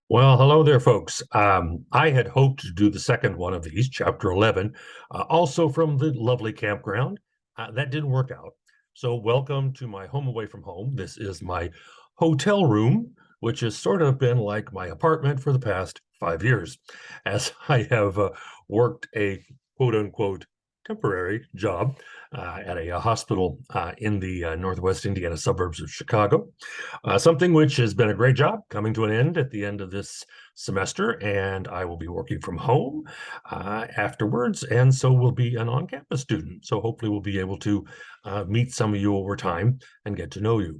Well, hello there, folks. I had hoped to do the second one of these, chapter 11, also from the lovely campground. That didn't work out. So, welcome to my home away from home. This is my hotel room, which has sort of been like my apartment for the past 5 years, as I have worked a quote unquote temporary job at a hospital in the Northwest Indiana suburbs of Chicago. Something which has been a great job coming to an end at the end of this semester, and I will be working from home afterwards, and so will be an on-campus student. So hopefully we'll be able to meet some of you over time and get to know you.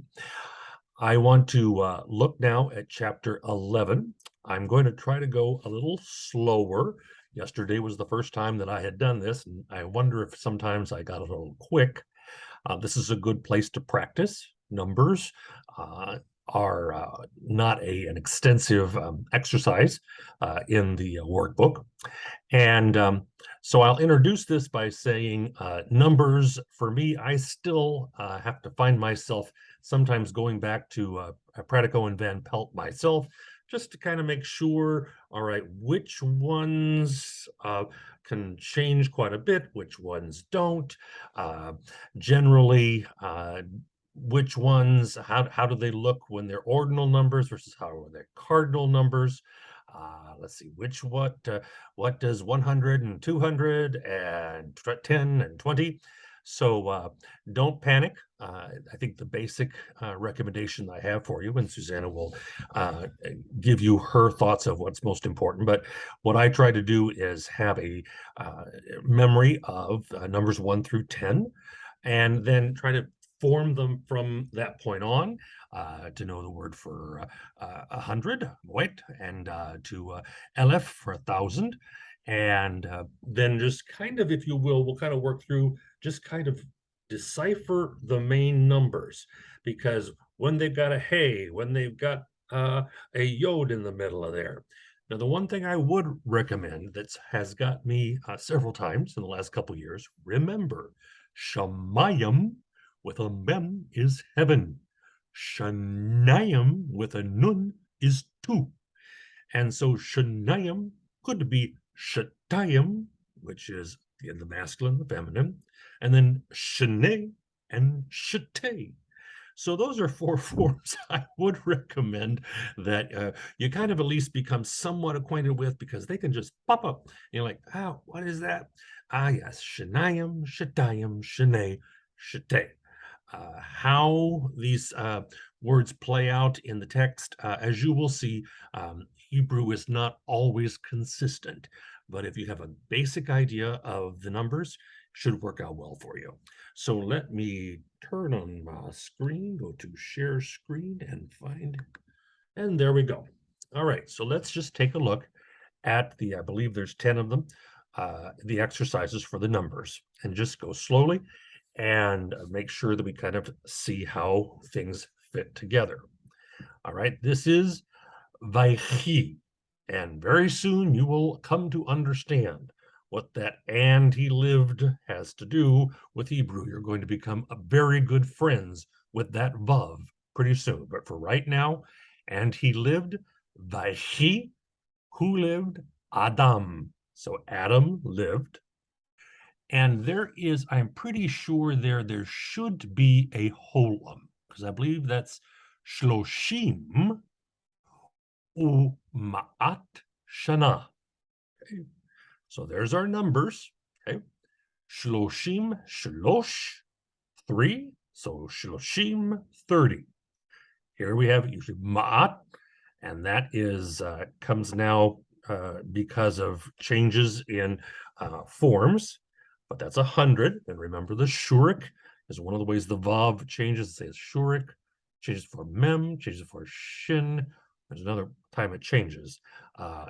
I want to look now at chapter 11. I'm going to try to go a little slower. Yesterday was the first time that I had done this, and I wonder if sometimes I got a little quick. This is a good place to practice. Numbers are not an extensive exercise in the workbook. And so I'll introduce this by saying numbers, for me, I still have to find myself sometimes going back to Pratico and Van Pelt myself, just to kind of make sure, all right, which ones can change quite a bit, which ones don't. Generally, which ones, how do they look when they're ordinal numbers versus how are they cardinal numbers? Let's see, what does 100 and 200 and 10 and 20? So don't panic. I think the basic recommendation I have for you, and Susanna will give you her thoughts of what's most important. But what I try to do is have a memory of numbers 1 through 10, and then try to form them from that point on to know the word for 100, right? And to LF for 1,000. And then just kind of, if you will, we'll kind of work through just kind of decipher the main numbers, because when they've got a hey, when they've got a yod in the middle of there. Now, the one thing I would recommend that has got me several times in the last couple of years, remember, Shamayim with a mem is heaven. Shanayim with a nun is two. And so Shanayim could be Shatayim, which is in the masculine, the feminine, and then Shane and Shate. So those are four forms I would recommend that you kind of at least become somewhat acquainted with, because they can just pop up. You're like, oh, what is that? Ah, yes, Shanayim, Shatayim, Shane, Shate. How these words play out in the text, as you will see, Hebrew is not always consistent, but if you have a basic idea of the numbers, should work out well for you. So let me turn on my screen, go to share screen and find, and there we go. All right, so let's just take a look at I believe there's 10 of them, the exercises for the numbers, and just go slowly and make sure that we kind of see how things fit together. All right, this is Vaichi, and very soon you will come to understand what that "and he lived" has to do with Hebrew. You're going to become a very good friends with that vav pretty soon. But for right now, and he lived, Vaichi, who lived? Adam. So Adam lived. And there is, I'm pretty sure there should be a holum, because I believe that's shloshim u'ma'at shana. Okay. So there's our numbers. Okay. Shloshim, shlosh, 3. So shloshim, 30. Here we have usually ma'at, and that is comes now because of changes in forms, but that's 100. And remember, the shurik is one of the ways the vav changes. It says shurik, changes for mem, changes for shin. There's another time it changes.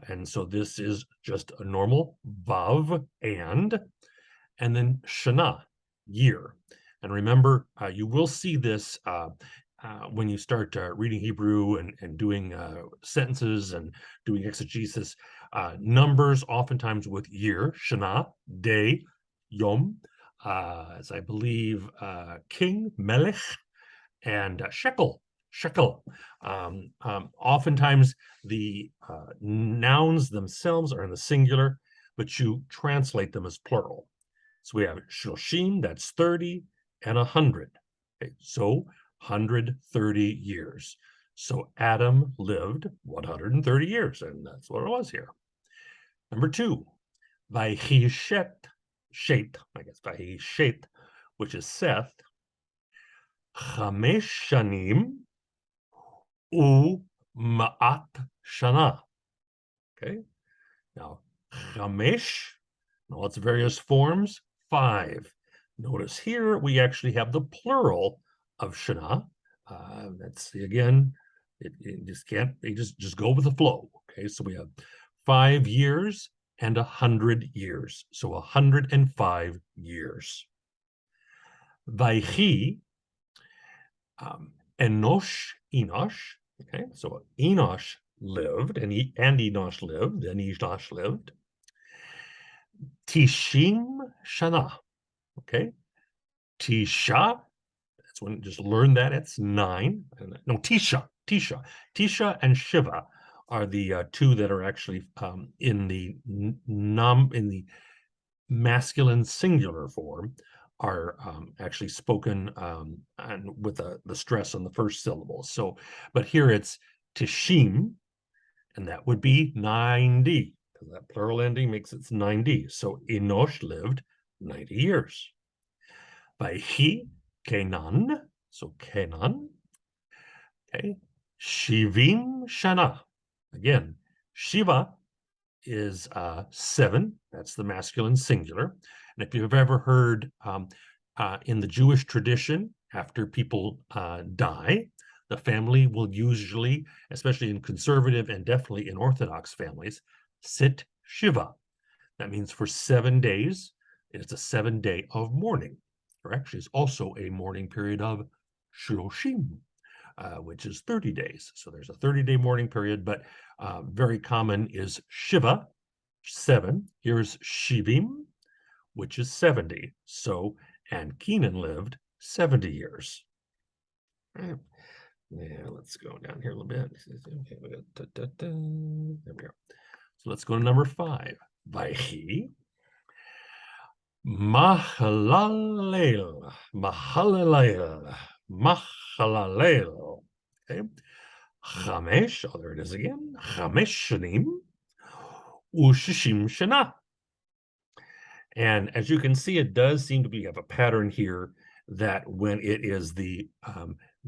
And so this is just a normal vav and then shana, year. And remember, you will see this when you start reading Hebrew and doing sentences and doing exegesis. Numbers oftentimes with year, shana, day, yom, as I believe king, melech, and shekel shekel. Oftentimes the nouns themselves are in the singular, but you translate them as plural. So we have shoshim, that's 30, and 100. Okay, so 130 years. So Adam lived 130 years, and that's what it was here. Number 2, Vahishet, Vahishet, which is Seth, Chamesh Shanim U Ma'at Shana. Okay, now Chamesh, all its various forms, 5. Notice here we actually have the plural of Shana. That's again, it just can't, they just go with the flow. Okay, so we have 5 years and 100 years. So 105 years. Vaichi, Enosh, okay, so Enosh lived, and Enosh lived, and Enosh lived. Tishim Shana, okay, Tisha, that's when, just learn that, it's 9. No, Tisha and Shiva are the 2 that are actually in the masculine singular form, are actually spoken and with the stress on the first syllable. So, but here it's Tishim, and that would be 90, because that plural ending makes it 90. So Enosh lived 90 years. Vaihi Kenan, so Kenan, okay, Shivim Shana. Again, Shiva is 7. That's the masculine singular. And if you've ever heard in the Jewish tradition, after people die, the family will usually, especially in conservative and definitely in Orthodox families, sit Shiva. That means for 7 days, it's a 7-day of mourning. There actually is also a mourning period of Shloshim, which is 30 days. So there's a 30-day mourning period, but very common is Shiva, 7. Here's Shivim, which is 70. So, and Kenan lived 70 years. Right. Yeah, let's go down here a little bit. Okay, we got, there we go. So let's go to number 5. Vaihi Mahalalel, okay. Chamesh, oh, there it is again. Chamesh shanim u'shishim shana. And as you can see, it does seem to have a pattern here that when it is the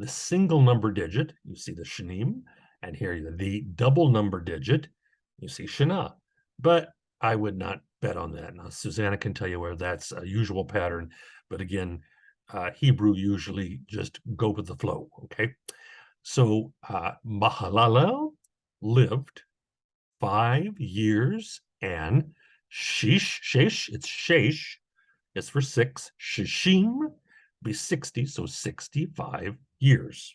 single number digit, you see the shanim, and here the double number digit, you see shana. But I would not bet on that. Now, Susanna can tell you where that's a usual pattern, but again, Hebrew usually just go with the flow, okay? So Mahalalel lived 5 years, and shesh, it's shesh, it's for 6. Shishim be 60, so 65 years.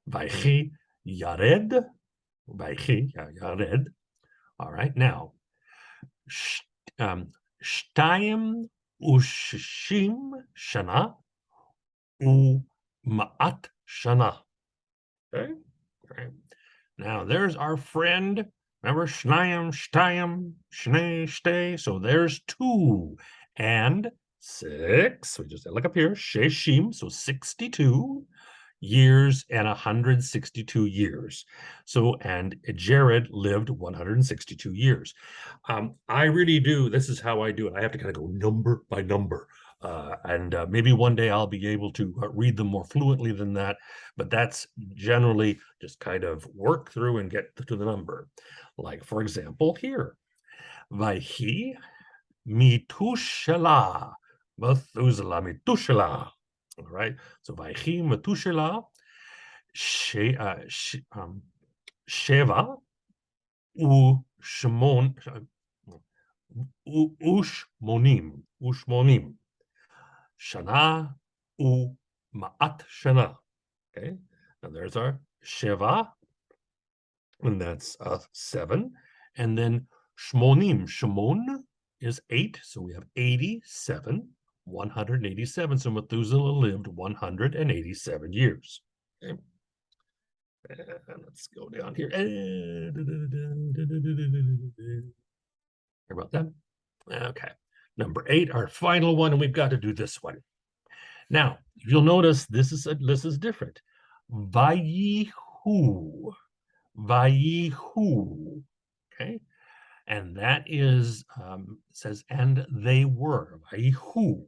Vaichi Yared, Yared. All right, now, Shtayim u'shishim shana u'ma'at shana. Okay, all right. Now there's our friend. Remember, Shnayim, Shtayim, Shnei, Shtay. So there's 2 and 6. We just look up here. Sheshim, so 62 years and 162 years. So, and Jared lived 162 years. I really do. This is how I do it. I have to kind of go number by number. And maybe one day I'll be able to read them more fluently than that. But that's generally just kind of work through and get to the number. Like, for example, here. Vaihi Mitushala. Methuselah, Mitushala. All right. So Vaichi Methuselah, Sheva, Ushmonim, Shana, Ma'at Shana. Okay. Now there's our Sheva, and that's 7. And then Shmonim, Shimon is 8. So we have 87. 187. So Methuselah lived 187 years. Okay. let's go down here. About that. Okay. Number 8, our final one, and we've got to do this one. Now, you'll notice this is different. Vayihu. Vayihu. Okay. And that is says, and they were. Vayihu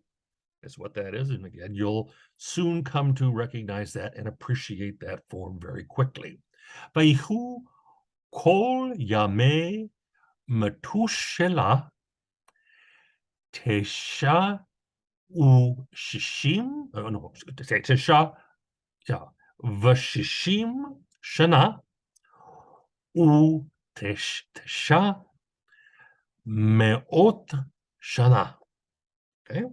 is what that is. And again, you'll soon come to recognize that and appreciate that form very quickly. Vayihu kol yamei metushela tesha u'shishim. Oh no, tesha, yeah, v'shishim shana tesha me'ot shana. Okay.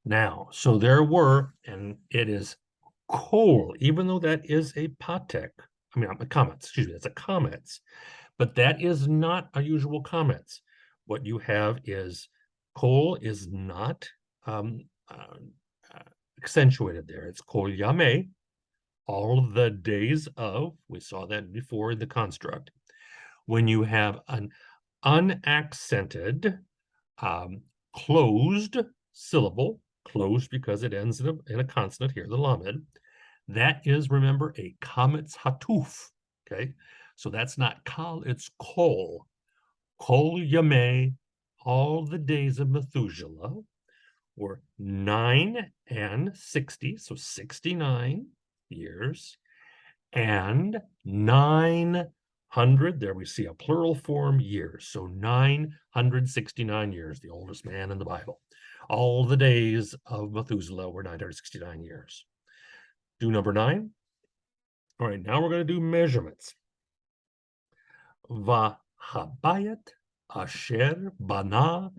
Now, so there were, and it is kol, even though that is a patek, I mean, a comments, excuse me, it's a comments, but that is not a usual comments. What you have is kol is not accentuated there. It's kol yame, all the days of, we saw that before in the construct. When you have an unaccented closed syllable, closed because it ends in a consonant here, the lamed, that is, remember, a kametz hatuf, okay? So that's not kal, it's kol. Kol yamei, all the days of Methuselah, were 9 and 60, so 69 years, and 900, there we see a plural form, years, so 969 years, the oldest man in the Bible. All the days of Methuselah were 969 years. Do number 9. All right, now we're going to do measurements. Vahabayat asher bana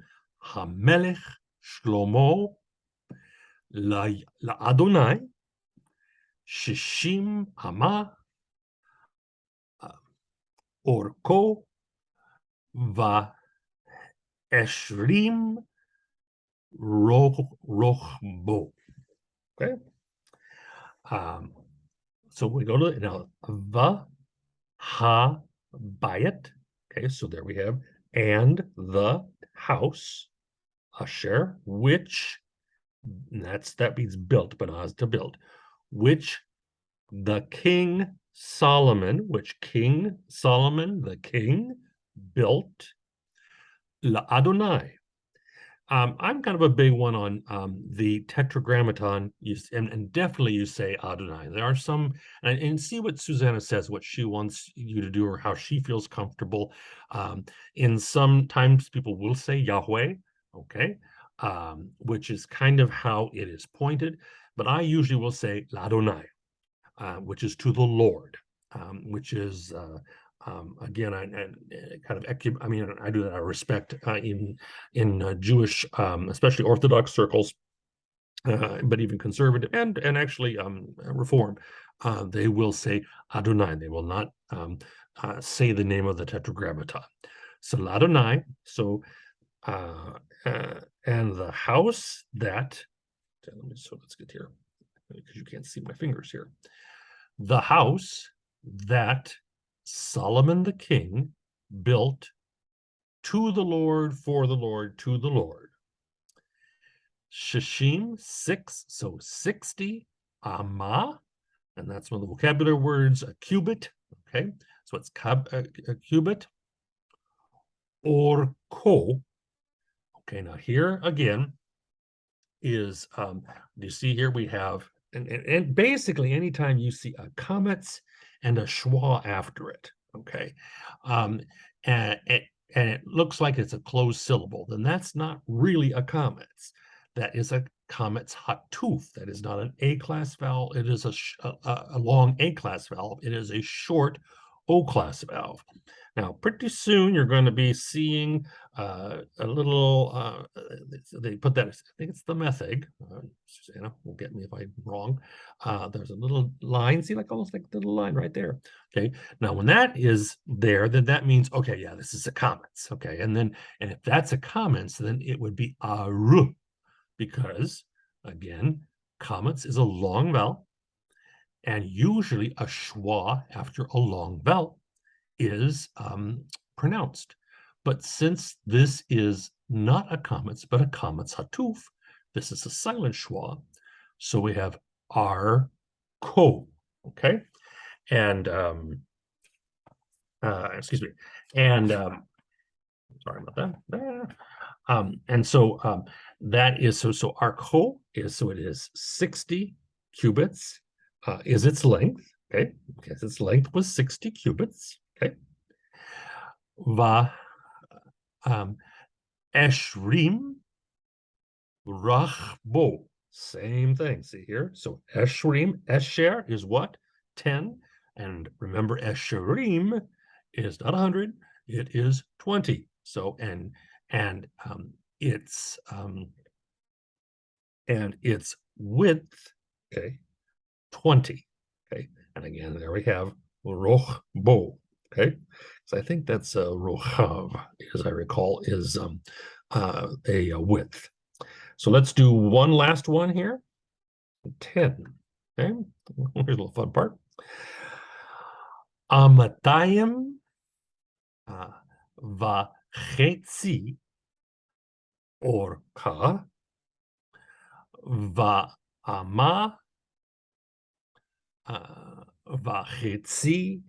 hamelech Shlomo la'Adonai shishim ama orko va'eshrim rochbo. Okay. So we go to now vahabayat. Okay, so there we have and the house. Asher, which, that means built, but as to build, which the King Solomon, the king, built la'Adonai. I'm kind of a big one on the tetragrammaton, and definitely you say Adonai. There are some, and see what Susanna says, what she wants you to do or how she feels comfortable. In sometimes people will say Yahweh, okay, which is kind of how it is pointed, but I usually will say L'Adonai, which is to the Lord, which is again, I kind of, I mean, I do that out of respect in Jewish, especially Orthodox circles, but even conservative and actually Reform, they will say Adonai. They will not say the name of the Tetragrammaton. So Adonai. So and the house that. Let's get here because you can't see my fingers here. The house that Solomon the king built to the Lord, for the Lord, to the Lord. Shishim, 6, so 60. Ama, and that's one of the vocabulary words, a cubit. Okay, so it's a cubit. Or ko. Okay, now here again is, do you see here we have, and basically anytime you see a kametz and a schwa after it, okay, and it looks like it's a closed syllable, then that's not really a kametz. That is a kametz hatuf. That is not an A-class vowel. It is a long A-class vowel. It is a short O-class valve. Now, pretty soon you're going to be seeing a little, they put that, I think it's the method. Susanna will get me if I'm wrong. There's a little line, see, like almost like the little line right there. Okay, now when that is there, then that means, okay, yeah, this is a comments. Okay, and if that's a comments, then it would be aru, because again, comments is a long vowel. And usually a schwa after a long vowel is pronounced. But since this is not a kametz, but a kametz hatuf, this is a silent schwa. So we have ar ko, okay? And excuse me. And sorry about that. And so that is so our ko is so it is 60 cubits is its length. Okay, because its length was 60 cubits. Okay. Va eshrim rachbo. Same thing. See here. So eshrim, esher is what? 10. And remember, esherim is not 100, it is 20. So and its width, okay, 20. Okay. And again, there we have rochbo. Okay. So I think that's rochav, as I recall, is a width. So let's do one last one here. 10. Okay. Here's a little fun part. Amatayim vachetzi orka va'ama vachetzi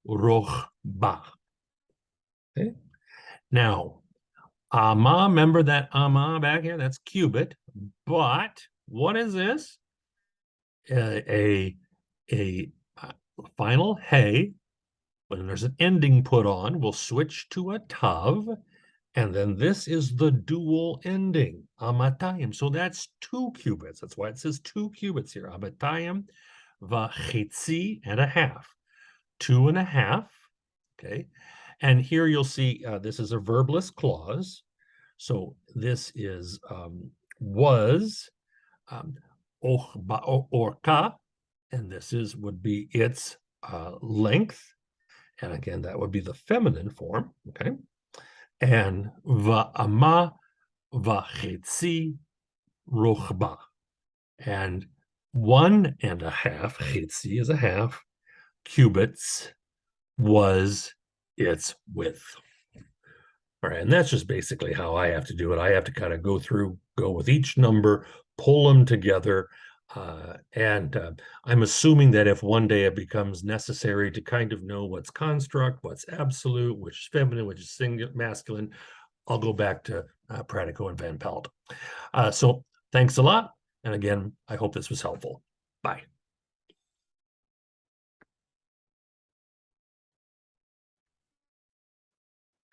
rochba. Okay. Now, ama, remember that ama back here? That's cubit. But what is this? A final hey. When there's an ending put on, we'll switch to a tav. And then this is the dual ending, amatayim. So that's 2 cubits. That's why it says 2 cubits here. Amatayim v'chitzi and a half. 2.5. Okay. And here you'll see this is a verbless clause. So this is was orka, and this would be its length. And again, that would be the feminine form. Okay. And va'ama v'chetzi rochba. And 1.5, chetzi is a half, cubits was its width. All right, and that's just basically how I have to do it. I have to kind of go with each number, pull them together, and I'm assuming that if one day it becomes necessary to kind of know what's construct, what's absolute, which is feminine, which is singular, masculine, I'll go back to Pratico and Van Pelt. So thanks a lot. And again, I hope this was helpful. Bye.